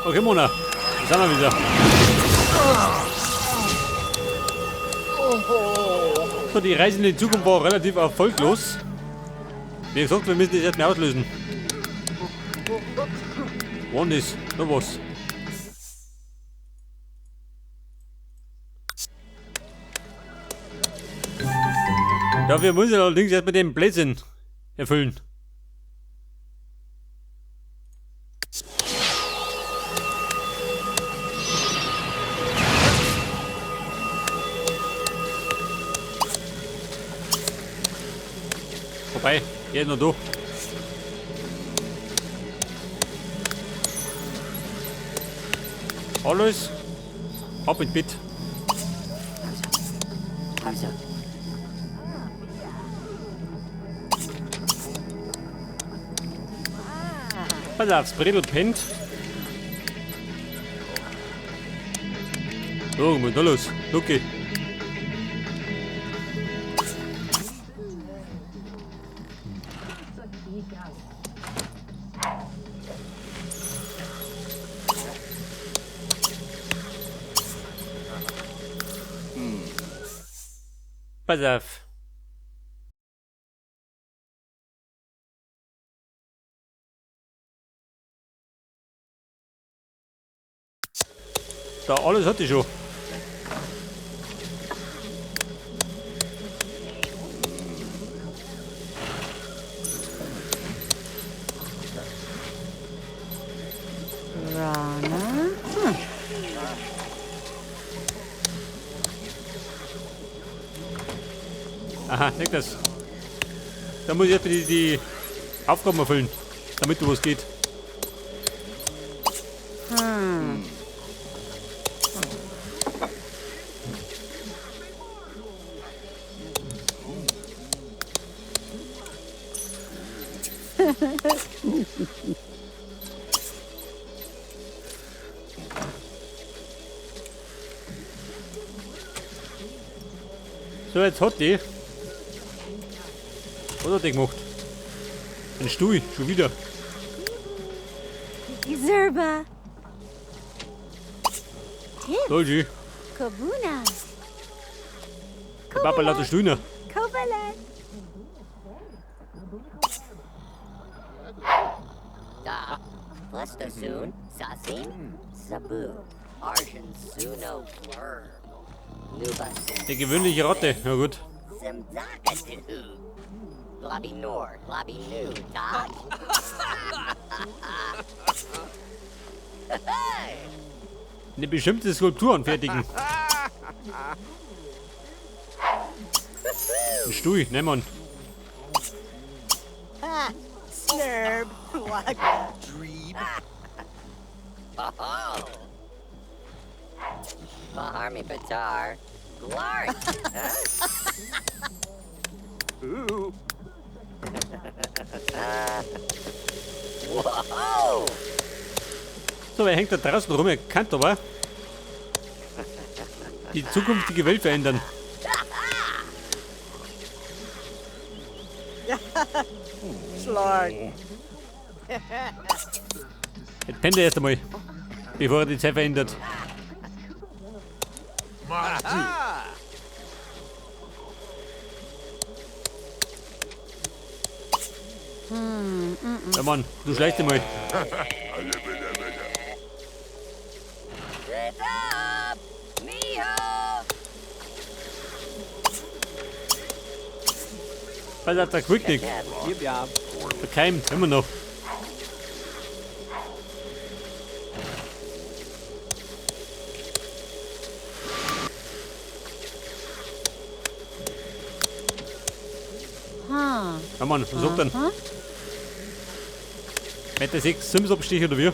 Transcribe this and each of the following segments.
Okay, Mona. Da sind wir wieder. So, die Reise in die Zukunft war relativ erfolglos. Wie gesagt, wir müssen das jetzt mehr auslösen. Wann ist? Da was? Ja, wir müssen allerdings jetzt mit dem Blödsinn erfüllen. Vorbei, geht noch durch. Alles ab ins Bett. Pass auf, das Bredel pennt. So, was ist da los? Okay. Pass auf. Da, alles hatte ich schon. Rana? Aha, check das. Da muss ich jetzt die Aufgaben erfüllen, damit du was geht. So, jetzt hat die. Was hat die gemacht? Ein Stuhl, schon wieder. Zerba. Dolci, Kobuna. der Papa lauter Stuhl noch. Kovalet. Da, Plestosoon, Sasin, Sabu, Arjun Suno Blur, Nubas, Die gewöhnliche Ratte, na gut. Simzakatu, Globby Nor, Globby Nu, Dog. Eine bestimmte Skulptur anfertigen. Ein Stuhl, nehmen wir ihn. Snurb, what? Dreeb. Oh. Baharmi Batar, Glark. Ooh. Whoa! So, er hängt da draußen rum, er kann aber die zukünftige Welt verändern. Schlag. Jetzt pennt er erst einmal, bevor er die Zeit verändert. Ja Mann, du schleichst dich mal. Get up, Mio! Was hat der Quicknick? Verkeimt, immer noch. Ja Mann, was sagt denn? Meter 6, Sims-Abstich oder wie?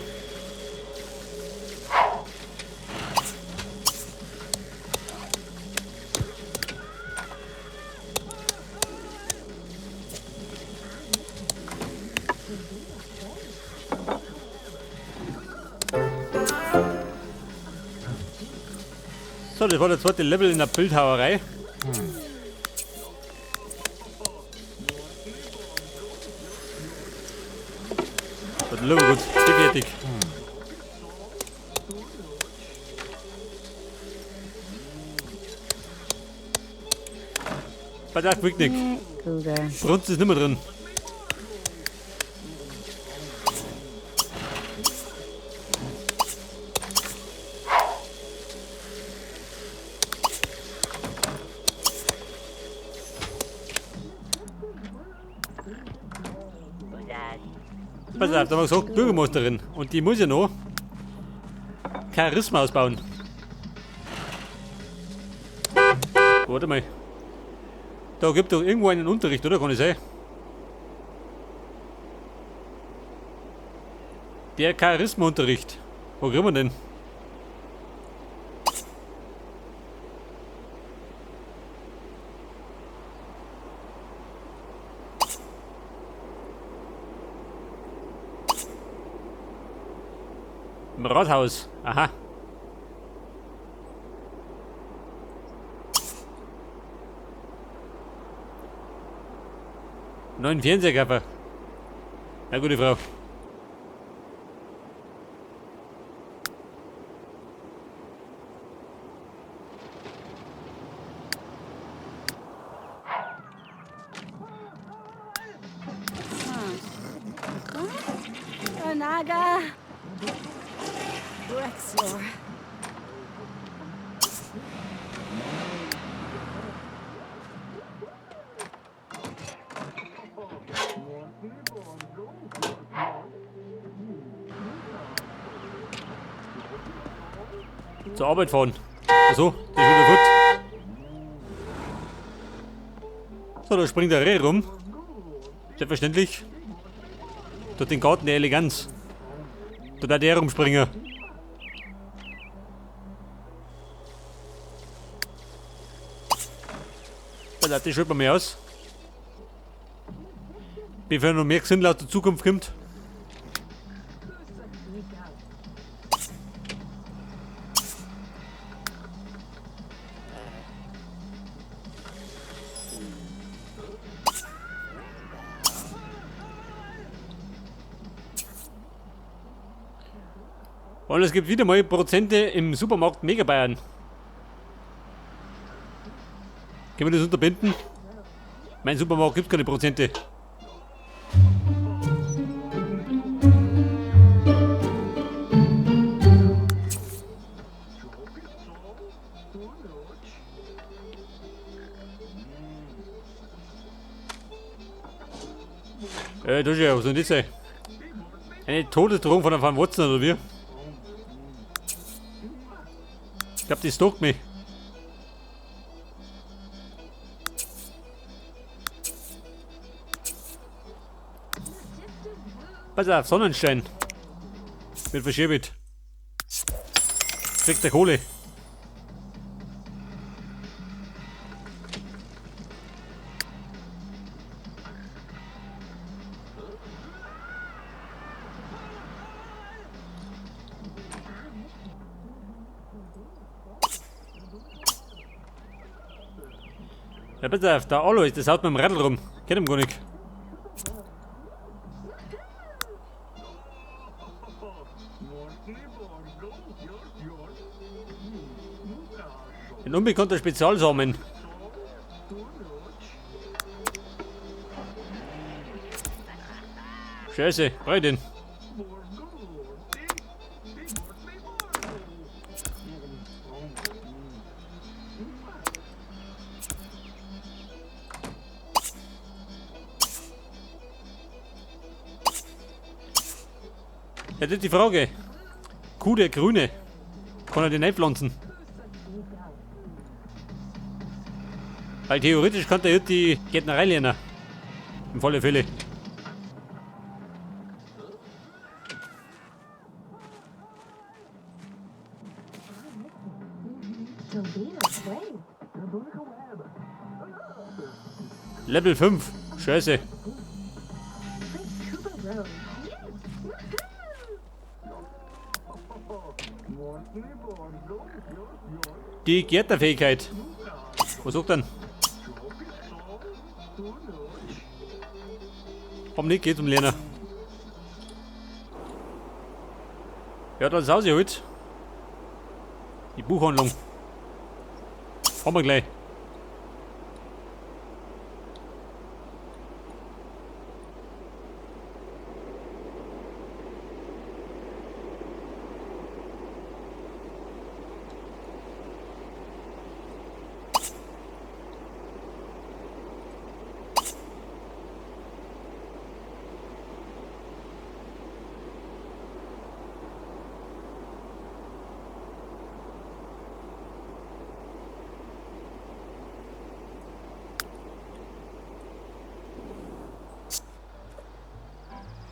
So, das war der zweite Level in der Bildhauerei. Das ist gut, fertig. Pass auf, Quicknick. Cougar. Brunst ist nicht mehr drin. Pass auf, da haben wir gesagt, Bürgermeisterin. Und die muss ja noch Charisma ausbauen. Warte mal. Da gibt doch irgendwo einen Unterricht, oder? Kann ich sehen? Der Charisma-Unterricht. Wo kriegen wir den? Im Rathaus. Aha. Neuen Fernsehkörper. Na, gute Frau. Onaga. Rexlor. Zur Arbeit fahren. Achso, der ist wieder gut. So, da springt der Reh rum. Selbstverständlich. Durch den Garten der Eleganz. Da darf der rumspringen. Pass auf, das schaut man mir aus. Bevor noch mehr Gesindel aus der Zukunft kommt. Und es gibt wieder mal Prozente im Supermarkt Mega Bayern. Können wir das unterbinden? Mein Supermarkt gibt keine Prozente. Das ist ja, was soll das sein? Eine Todesdrohung von einem Watson oder wie? Ich glaube, die stalkt mich. Pass auf, Sonnenstein. Wird verschiebt. Kriegt der Kohle. Ja, pass auf, der Alois, das haut mit dem Radl rum. Kennt ihn gar nicht. Ein unbekannter Spezialsamen. Scheiße, brauch ich den? Ja, das ist die Frage. Kuh der Grüne. Kann er den nicht pflanzen? Weil theoretisch kann der jetzt die Gärtnerei lernen. Im Falle Fälle. Level 5. Scheiße. Die Gärtnerfähigkeit. Was sagt denn? Warum nicht? Geht um Lerner. Ja, dann ist Hause halt. Die Buchhandlung. Haben wir gleich.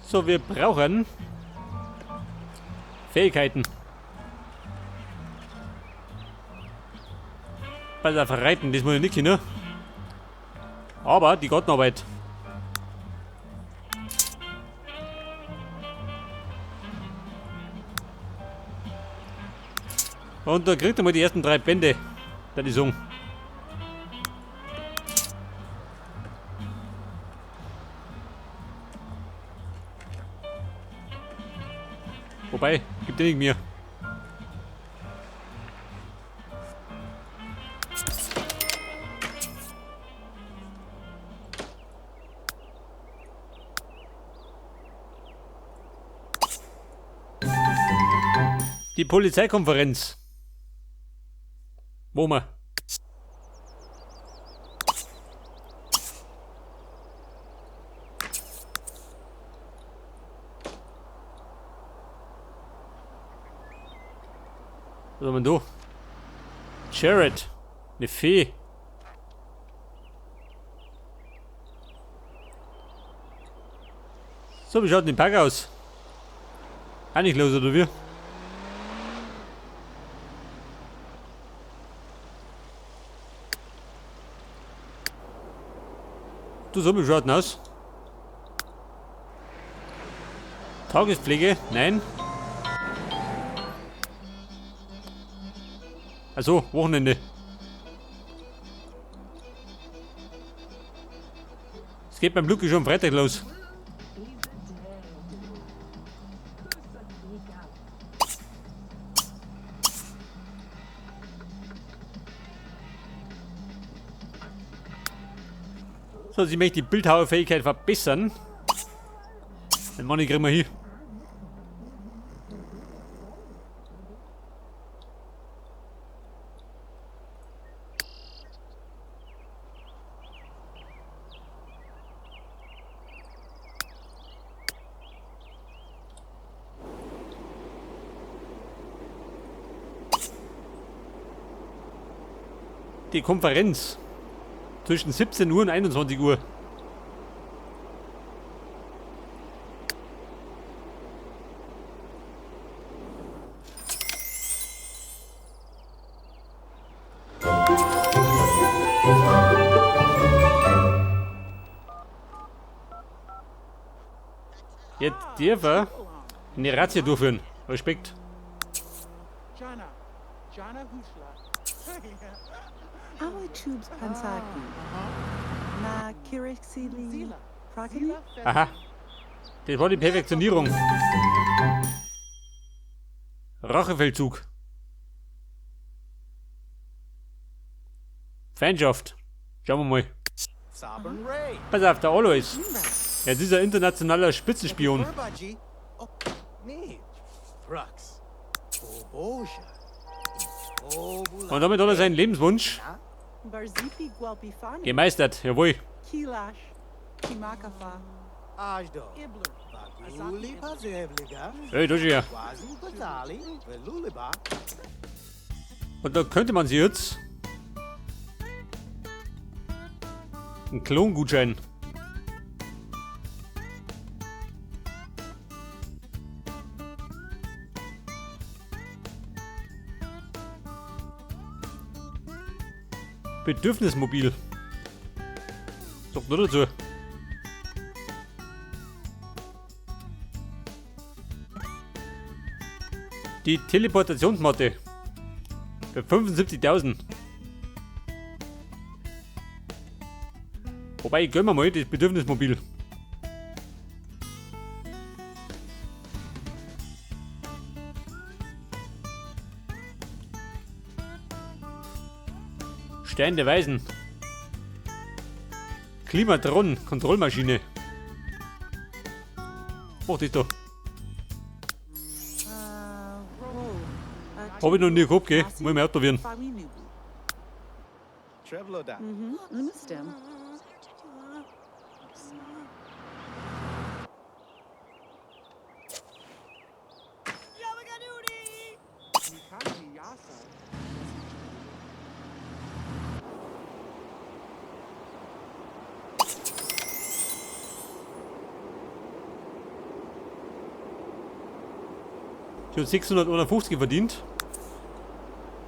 So, wir brauchen Fähigkeiten. Bei der Verreiten, das muss ich nicht hin. Aber die Gartenarbeit. Und da kriegt er mal die ersten 3 Bände der Lesung. Wobei, gibt ja nicht mehr. Die Polizeikonferenz. Wo wir? Was haben wir da? Jared. Eine Fee. So, wie schaut denn die Park aus? Auch nicht los, oder wie? Du, so wie schaut denn aus? Tagespflege? Nein. Also, Wochenende. Es geht beim Lucky schon am Freitag los. So, sie möchte die Bildhauerfähigkeit verbessern. Den Mann kriegen wir hin. Die Konferenz zwischen 17 Uhr und 21 Uhr. Jetzt dürfen eine Razzia durchführen. Respekt. Awa tubes pansaki. Na kirixili prakani. Aha. Das war die Perfektionierung. Rachefeldzug. Feindschaft. Schauen wir mal. Pass auf, der Alois. Ja, dieser internationaler Spitzenspion. Und damit hat er seinen Lebenswunsch Barzipi gualpifani. gemeistert. Jawohl. Kilash. Kimakafa. Ajdo. Iblu. Baguli Pazevliga. Hey, das ist ja. Wazu Bazali. Veluliba. Und da könnte man sie jetzt einen Klongutschein. Bedürfnismobil. Sagt nur dazu. Die Teleportationsmatte. Für 75.000. Wobei, gönnen wir mal das Bedürfnismobil. Stein der Weisen. Klimatron, Kontrollmaschine. Mach das doch. Hab ich noch nie gehabt, gell? Muss ich mir Auto werden. Trevloda. Lumistem. Schon 651 verdient.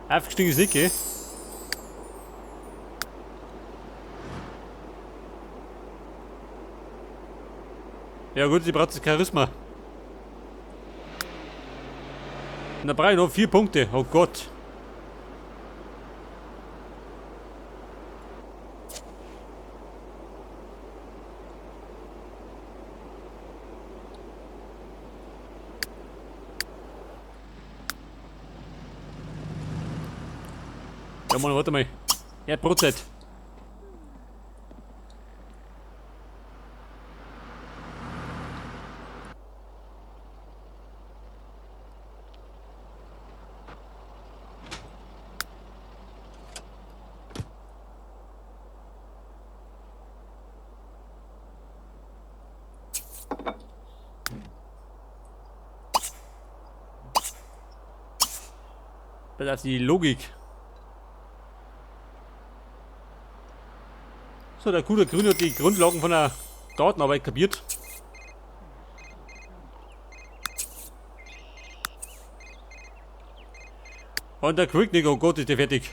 Aufgestiegen ist nicht, gell? Ja gut, sie braucht das Charisma. Und da brauche ich noch 4 Punkte. Oh Gott. Ja, Mann, warte mal. Ja, Brotzeit. Das ist die Logik. So, der gute Grüne hat die Grundlagen von der Gartenarbeit kapiert. Und der Quicknick, oh Gott, ist der fertig.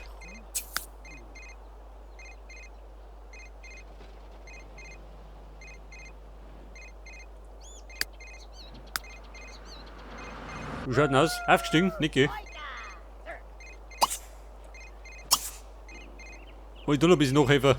Wie schaut denn aus? Aufgestiegen? Nicke. Oh, ich tu noch ein bisschen nachhelfen.